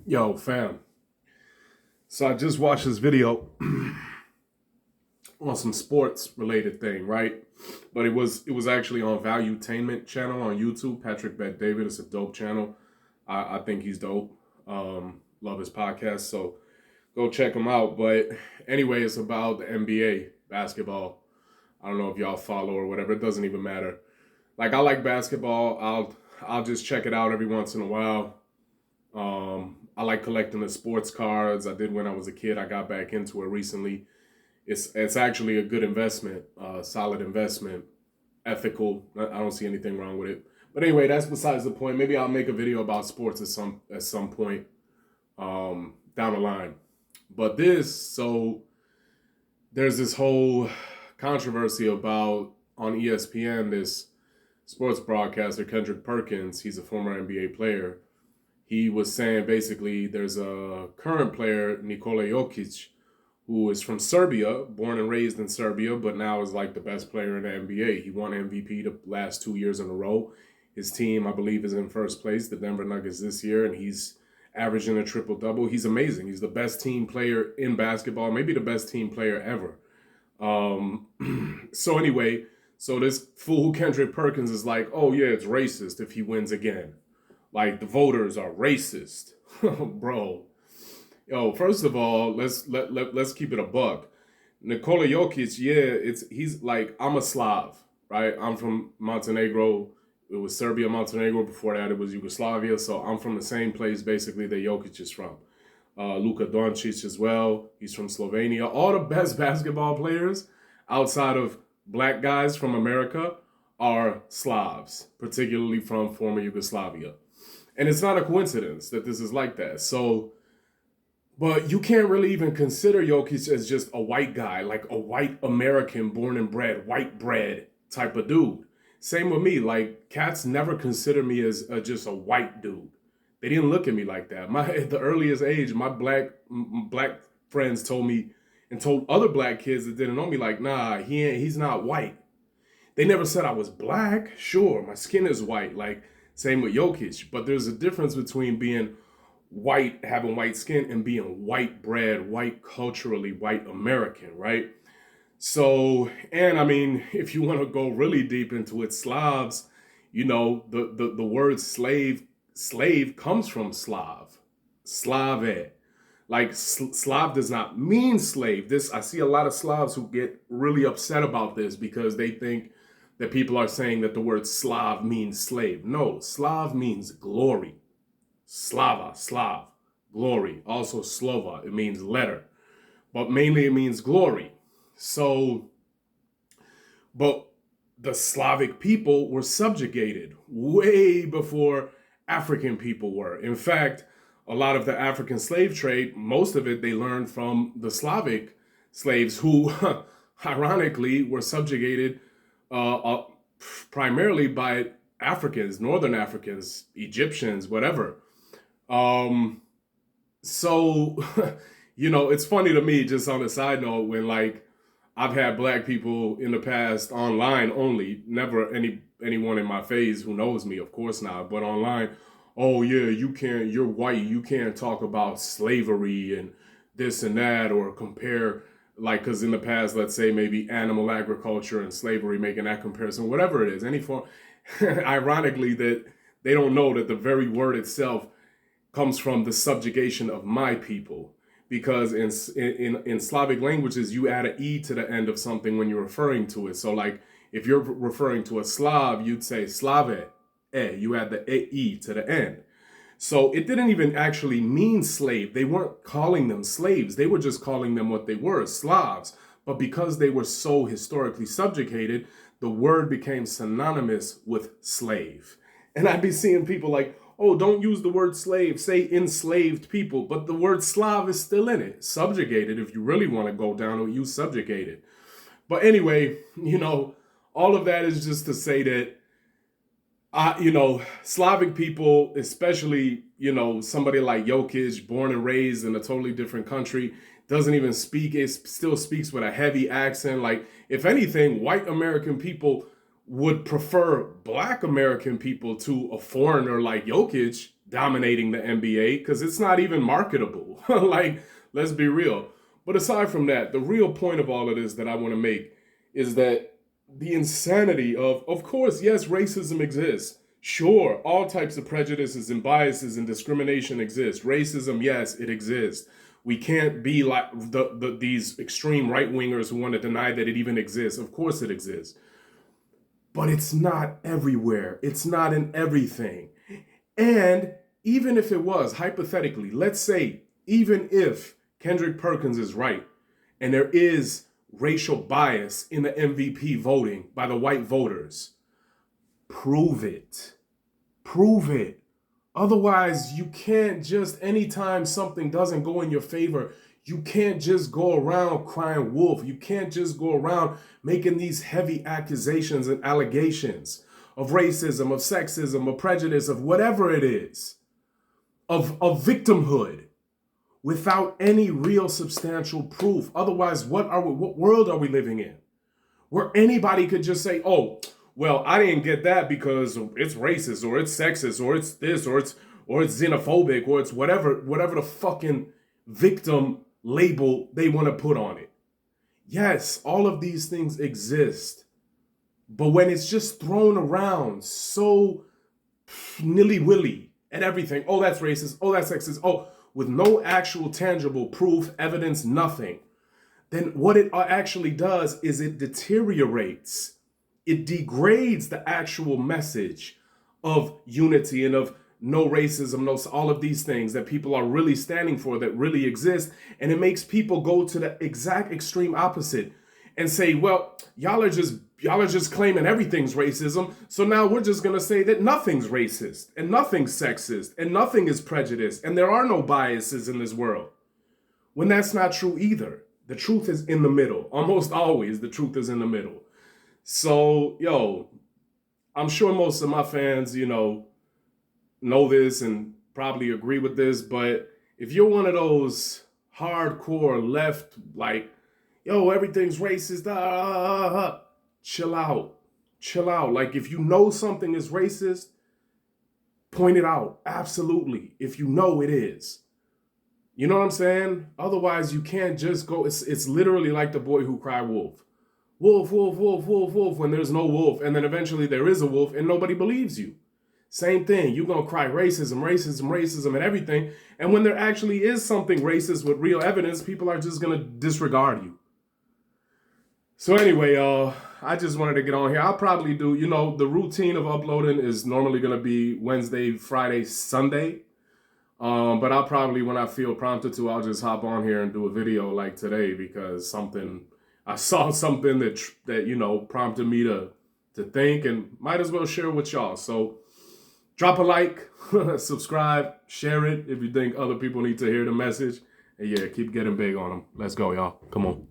Yo, fam. So I just watched this video on some sports related thing, right? But it was actually on Valuetainment channel on YouTube. Patrick Bet David is a dope channel. I think he's dope. Love his podcast, so go check him out. But anyway, it's about the NBA basketball. I don't know if y'all follow or whatever. It doesn't even matter. Like I like basketball. I'll just check it out every once in a while. I like collecting the sports cards. I did when I was a kid. I got back into it recently. It's actually a good investment, solid investment, ethical. I don't see anything wrong with it. But anyway, that's besides the point. Maybe I'll make a video about sports at some point down the line. But there's this whole controversy about on ESPN this sports broadcaster Kendrick Perkins. He's a former NBA player. He was saying basically there's a current player, Nikola Jokic, who is from Serbia, born and raised in Serbia, but now is like the best player in the NBA. He won MVP the last 2 years in a row. His team, I believe, is in first place, the Denver Nuggets this year, and he's averaging a triple-double. He's amazing. He's the best team player in basketball, maybe the best team player ever. So anyway, so this fool Kendrick Perkins is like, oh yeah, it's racist if he wins again. Like the voters are racist. Bro. Yo, first of all, let's keep it a buck. Nikola Jokic, yeah, he's like, I'm a Slav, right? I'm from Montenegro. It was Serbia, Montenegro. Before that, it was Yugoslavia. So I'm from the same place, basically, that Jokic is from. Luka Doncic as well. He's from Slovenia. All the best basketball players outside of black guys from America are Slavs, particularly from former Yugoslavia. And it's not a coincidence that this is like that. So, but you can't really even consider Jokic as just a white guy, like a white American born and bred, white bread type of dude. Same with me. Like, cats never consider me as just a white dude. They didn't look at me like that. At the earliest age, my black friends told me and told other black kids that didn't know me, like, nah, he's not white. They never said I was black. Sure, my skin is white. Like, same with Jokic. But there's a difference between being white, having white skin, and being white bread, white culturally, white American, right? So, and I mean, if you want to go really deep into it, Slavs, the word slave comes from Slav, Slave. Like Slav does not mean slave. I see a lot of Slavs who get really upset about this because they think that people are saying that the word Slav means slave. No, Slav means glory. Slava, Slav, glory. Also Slova, it means letter. But mainly it means glory. So, but the Slavic people were subjugated way before African people were. In fact, a lot of the African slave trade, most of it they learned from the Slavic slaves who, ironically, were subjugated primarily by Africans, Northern Africans, Egyptians, whatever. So, it's funny to me, just on a side note, when like I've had black people in the past online only, never anyone in my face who knows me, of course not, but online. Oh yeah, you're white, you can't talk about slavery and this and that, or compare, like, because in the past, let's say maybe animal agriculture and slavery, making that comparison, whatever it is, any form. Ironically, that they don't know that the very word itself comes from the subjugation of my people. Because in Slavic languages, you add an E to the end of something when you're referring to it. So like if you're referring to a Slav, you'd say Slave, you add the E to the end. So it didn't even actually mean slave. They weren't calling them slaves. They were just calling them what they were, Slavs. But because they were so historically subjugated, the word became synonymous with slave. And I'd be seeing people like, oh, don't use the word slave, say enslaved people, but the word Slav is still in it. Subjugated, if you really want to go down to it, use subjugated. But anyway, all of that is just to say that, Slavic people, especially, somebody like Jokic, born and raised in a totally different country, doesn't even speak, it still speaks with a heavy accent. Like, if anything, white American people would prefer black American people to a foreigner like Jokic dominating the NBA because it's not even marketable. Like, let's be real. But aside from that, the real point of all of this that I want to make is that the insanity of course, yes, racism exists. Sure, all types of prejudices and biases and discrimination exist. Racism, yes, it exists. We can't be like these extreme right wingers who want to deny that it even exists. Of course, it exists. But it's not everywhere. It's not in everything. And even if it was, hypothetically, let's say, even if Kendrick Perkins is right and there is racial bias in the MVP voting by the white voters, prove it. Prove it. Otherwise, you can't just, anytime something doesn't go in your favor, you can't just go around crying wolf. You can't just go around making these heavy accusations and allegations of racism, of sexism, of prejudice, of whatever it is, of victimhood, without any real substantial proof. Otherwise, what world are we living in? Where anybody could just say, oh, well, I didn't get that because it's racist or it's sexist or it's this or it's xenophobic or it's whatever the fucking victim label they want to put on it. Yes, all of these things exist. But when it's just thrown around so nilly-willy and everything, oh, that's racist, oh, that's sexist, oh, with no actual tangible proof, evidence, nothing, then what it actually does is it deteriorates. It degrades the actual message of unity and of no racism, no all of these things that people are really standing for, that really exist. And it makes people go to the exact extreme opposite and say, well, y'all are just claiming everything's racism. So now we're just going to say that nothing's racist and nothing's sexist and nothing is prejudiced and there are no biases in this world. When that's not true either. The truth is in the middle. Almost always the truth is in the middle. So, yo, I'm sure most of my fans, know this and probably agree with this, but if you're one of those hardcore left, like, yo, everything's racist, chill out. Chill out. Like, if you know something is racist, point it out. Absolutely. If you know it is. You know what I'm saying? Otherwise, you can't just go. It's literally like the boy who cried wolf. Wolf, wolf, wolf, wolf, wolf, when there's no wolf. And then eventually there is a wolf and nobody believes you. Same thing. You're going to cry racism, racism, racism, and everything. And when there actually is something racist with real evidence, people are just going to disregard you. So anyway, I just wanted to get on here. I'll probably do, the routine of uploading is normally going to be Wednesday, Friday, Sunday. But I'll probably, when I feel prompted to, I'll just hop on here and do a video like today because I saw something that prompted me to think and might as well share with y'all. So drop a like, subscribe, share it if you think other people need to hear the message. And yeah, keep getting big on them. Let's go, y'all. Come on.